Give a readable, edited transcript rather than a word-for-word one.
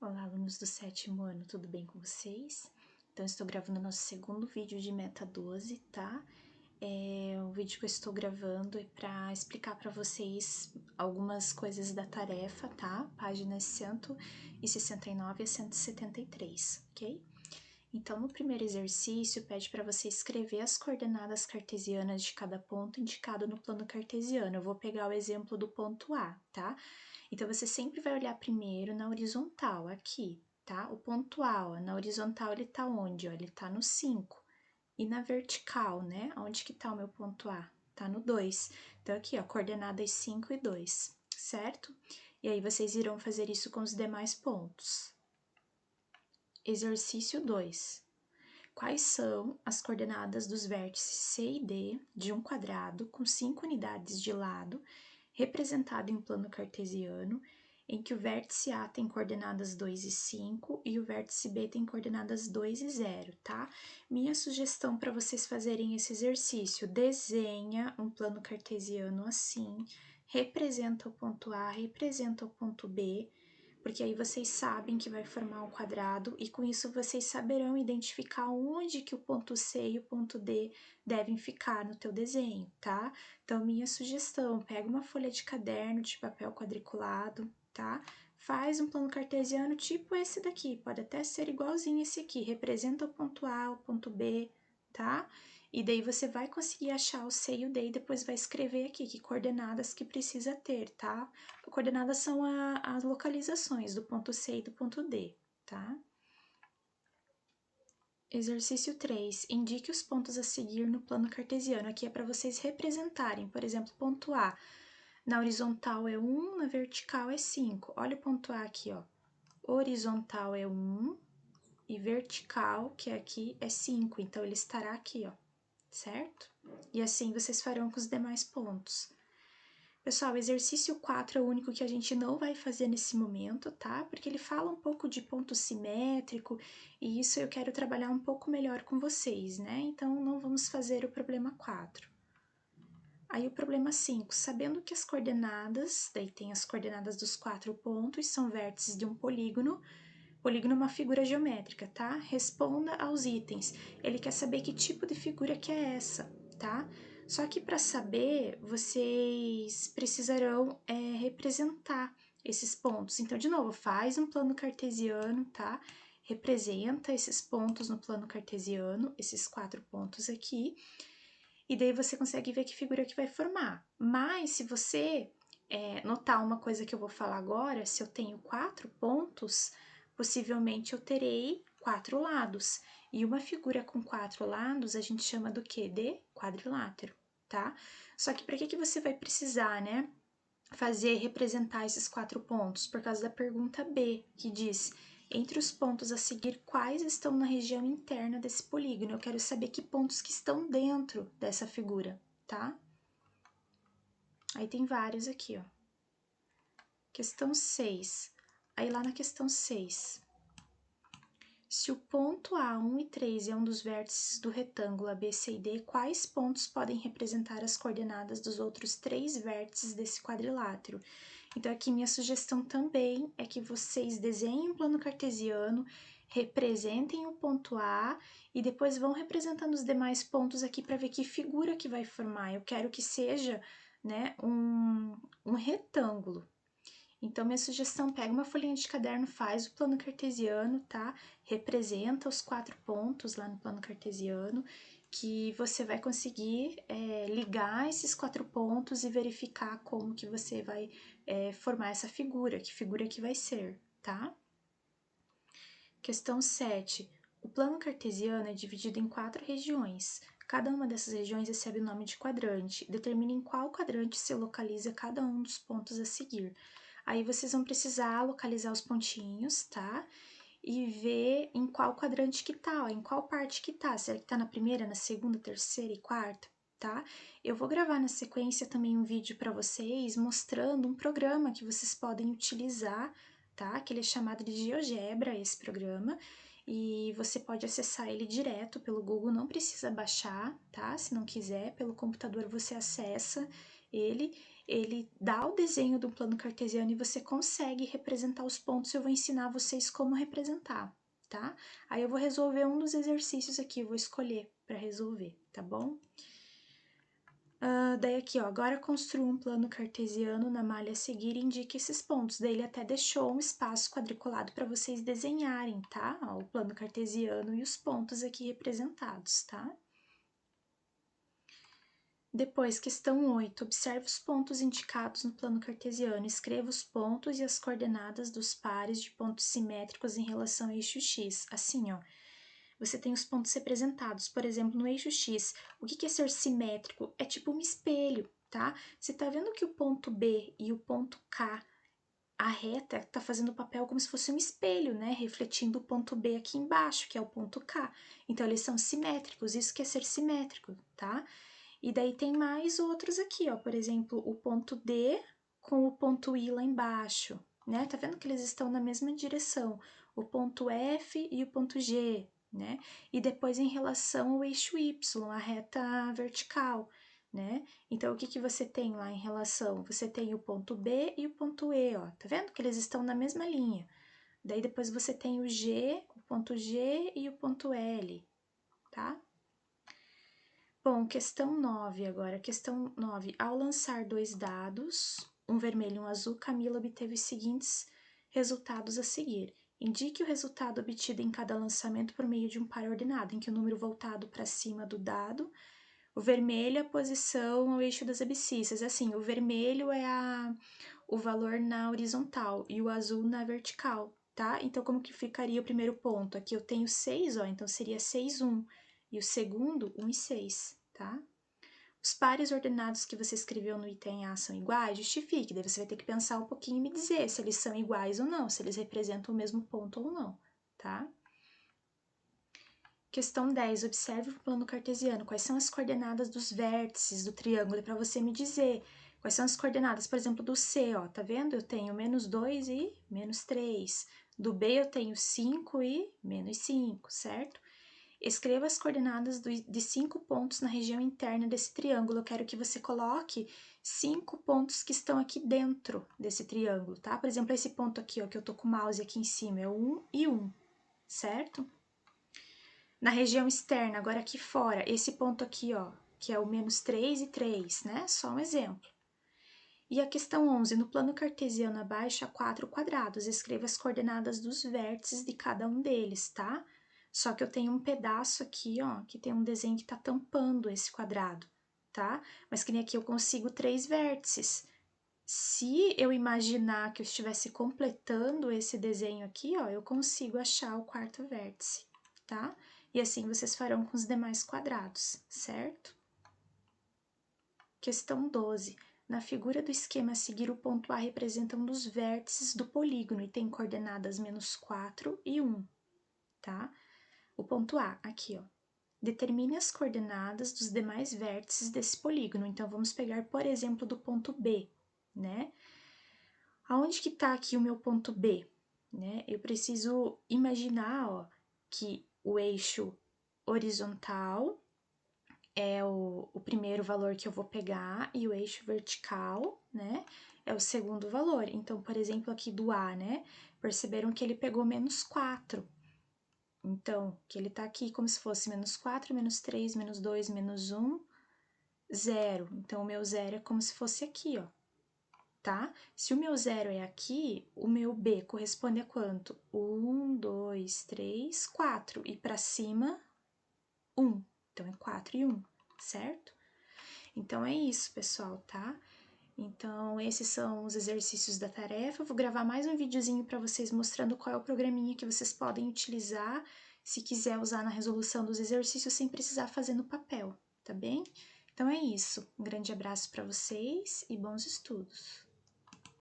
Olá, alunos do 7º ano, tudo bem com vocês? Então, estou gravando nosso segundo vídeo de Meta 12, tá? O vídeo que eu estou gravando é para explicar para vocês algumas coisas da tarefa, tá? Páginas 169 a 173, ok? Então, no primeiro exercício, pede para você escrever as coordenadas cartesianas de cada ponto indicado no plano cartesiano. Eu vou pegar o exemplo do ponto A, tá? Então, você sempre vai olhar primeiro na horizontal, aqui, tá? O ponto A, ó, na horizontal ele tá onde? Ó, ele tá no 5. E na vertical, né? Onde que tá o meu ponto A? Tá no 2. Então, aqui, ó, coordenadas 5 e 2, certo? E aí, vocês irão fazer isso com os demais pontos. Exercício 2. Quais são as coordenadas dos vértices C e D de um quadrado com 5 unidades de lado, representado em plano cartesiano, em que o vértice A tem coordenadas 2 e 5 e o vértice B tem coordenadas 2 e 0, tá? Minha sugestão para vocês fazerem esse exercício: desenha um plano cartesiano assim, representa o ponto A, representa o ponto B, porque aí vocês sabem que vai formar um quadrado e com isso vocês saberão identificar onde que o ponto C e o ponto D devem ficar no teu desenho, tá? Então, minha sugestão, pega uma folha de caderno de papel quadriculado, tá? Faz um plano cartesiano tipo esse daqui, pode até ser igualzinho esse aqui, representa o ponto A, o ponto B, tá? E daí você vai conseguir achar o C e o D e depois vai escrever aqui que coordenadas que precisa ter, tá? Coordenadas são as localizações do ponto C e do ponto D, tá? Exercício 3. Indique os pontos a seguir no plano cartesiano. Aqui é para vocês representarem, por exemplo, ponto A. Na horizontal é 1, na vertical é 5. Olha o ponto A aqui, ó. Horizontal é 1 e vertical, que é aqui, é 5. Então, ele estará aqui, ó, certo? E assim vocês farão com os demais pontos. Pessoal, o exercício 4 é o único que a gente não vai fazer nesse momento, tá? Porque ele fala um pouco de ponto simétrico e isso eu quero trabalhar um pouco melhor com vocês, né? Então, não vamos fazer o problema 4. Aí, o problema 5, sabendo que as coordenadas, daí tem as coordenadas dos 4 pontos, são vértices de um polígono. Polígono é uma figura geométrica, tá? Responda aos itens. Ele quer saber que tipo de figura que é essa, tá? Só que para saber, vocês precisarão representar esses pontos. Então, de novo, faz um plano cartesiano, tá? Representa esses pontos no plano cartesiano, esses 4 pontos aqui, e daí você consegue ver que figura que vai formar. Mas, se você notar uma coisa que eu vou falar agora, se eu tenho 4 pontos, possivelmente eu terei 4 lados. E uma figura com 4 lados a gente chama do quê? De quadrilátero, tá? Só que para que você vai precisar, né, representar esses 4 pontos? Por causa da pergunta B, que diz: entre os pontos a seguir, quais estão na região interna desse polígono? Eu quero saber que pontos que estão dentro dessa figura, tá? Aí tem vários aqui, ó. Questão 6. Aí lá na questão 6, se o ponto A, 1 e 3 é um dos vértices do retângulo ABCD, quais pontos podem representar as coordenadas dos outros 3 vértices desse quadrilátero? Então, aqui minha sugestão também é que vocês desenhem um plano cartesiano, representem o ponto A e depois vão representando os demais pontos aqui para ver que figura que vai formar. Eu quero que seja, né, um retângulo. Então, minha sugestão, pega uma folhinha de caderno, faz o plano cartesiano, tá? Representa os 4 pontos lá no plano cartesiano, que você vai conseguir ligar esses 4 pontos e verificar como que você vai formar essa figura, que figura que vai ser, tá? Questão 7. O plano cartesiano é dividido em 4 regiões. Cada uma dessas regiões recebe o nome de quadrante. Determine em qual quadrante se localiza cada um dos pontos a seguir. Aí vocês vão precisar localizar os pontinhos, tá? E ver em qual quadrante que tá, ó, em qual parte que tá. Será que tá na primeira, na segunda, terceira e quarta, tá? Eu vou gravar na sequência também um vídeo para vocês mostrando um programa que vocês podem utilizar, tá? Que ele é chamado de GeoGebra, esse programa. E você pode acessar ele direto pelo Google, não precisa baixar, tá? Se não quiser, pelo computador você acessa ele ele dá o desenho do plano cartesiano e você consegue representar os pontos. Eu vou ensinar vocês como representar, tá? Aí eu vou resolver um dos exercícios aqui, eu vou escolher para resolver, tá bom? Daí aqui, ó, agora construa um plano cartesiano na malha a seguir e indique esses pontos. Daí ele até deixou um espaço quadriculado para vocês desenharem, tá? Ó, o plano cartesiano e os pontos aqui representados, tá? Depois, questão 8. Observe os pontos indicados no plano cartesiano. Escreva os pontos e as coordenadas dos pares de pontos simétricos em relação ao eixo X. Assim, ó, você tem os pontos representados. Por exemplo, no eixo X, o que é ser simétrico? É tipo um espelho, tá? Você tá vendo que o ponto B e o ponto K, a reta tá fazendo o papel como se fosse um espelho, né? Refletindo o ponto B aqui embaixo, que é o ponto K. Então, eles são simétricos. Isso que é ser simétrico, tá? E daí tem mais outros aqui, ó, por exemplo, o ponto D com o ponto I lá embaixo, né? Tá vendo que eles estão na mesma direção, o ponto F e o ponto G, né? E depois em relação ao eixo Y, a reta vertical, né? Então, o que que você tem lá em relação? Você tem o ponto B e o ponto E, ó, tá vendo que eles estão na mesma linha? Daí depois você tem o G, o ponto G e o ponto L, tá? Bom, questão 9 agora. Questão 9. Ao lançar 2 dados, um vermelho e um azul, Camila obteve os seguintes resultados a seguir. Indique o resultado obtido em cada lançamento por meio de um par ordenado, em que o número voltado para cima do dado, o vermelho é a posição ao eixo das abscissas. Assim, o vermelho é o valor na horizontal e o azul na vertical, tá? Então, como que ficaria o primeiro ponto? Aqui eu tenho 6, ó, então seria 6, 1. E o segundo, 1 e 6, tá? Os pares ordenados que você escreveu no item A são iguais? Justifique. Daí você vai ter que pensar um pouquinho e me dizer se eles são iguais ou não, se eles representam o mesmo ponto ou não, tá? Questão 10. Observe o plano cartesiano. Quais são as coordenadas dos vértices do triângulo? É para você me dizer quais são as coordenadas, por exemplo, do C, ó, tá vendo? Eu tenho -2 e -3. Do B eu tenho 5 e -5, certo? Escreva as coordenadas de 5 pontos na região interna desse triângulo. Eu quero que você coloque 5 pontos que estão aqui dentro desse triângulo, tá? Por exemplo, esse ponto aqui, ó, que eu tô com o mouse aqui em cima, é 1 e 1, certo? Na região externa, agora aqui fora, esse ponto aqui, ó, que é o -3 e 3, né? Só um exemplo. E a questão 11, no plano cartesiano abaixo há 4 quadrados. Escreva as coordenadas dos vértices de cada um deles, tá? Só que eu tenho um pedaço aqui, ó, que tem um desenho que tá tampando esse quadrado, tá? Mas que nem aqui eu consigo 3 vértices. Se eu imaginar que eu estivesse completando esse desenho aqui, ó, eu consigo achar o quarto vértice, tá? E assim vocês farão com os demais quadrados, certo? Questão 12. Na figura do esquema a seguir, o ponto A representa um dos vértices do polígono e tem coordenadas -4 e 1, tá? O ponto A, aqui, ó. Determine as coordenadas dos demais vértices desse polígono. Então, vamos pegar, por exemplo, do ponto B, né? Aonde que tá aqui o meu ponto B, né? Eu preciso imaginar, ó, que o eixo horizontal é o primeiro valor que eu vou pegar e o eixo vertical, né, é o segundo valor. Então, por exemplo, aqui do A, né, perceberam que ele pegou -4. Então, que ele tá aqui como se fosse -4, -3, -2, -1, 0. Então, o meu zero é como se fosse aqui, ó, tá? Se o meu zero é aqui, o meu B corresponde a quanto? 1, 2, 3, 4. E para cima, 1. Então, é 4 e 1, certo? Então, é isso, pessoal, tá? Então, esses são os exercícios da tarefa. Eu vou gravar mais um videozinho para vocês mostrando qual é o programinha que vocês podem utilizar se quiser usar na resolução dos exercícios sem precisar fazer no papel, tá bem? Então, é isso. Um grande abraço para vocês e bons estudos!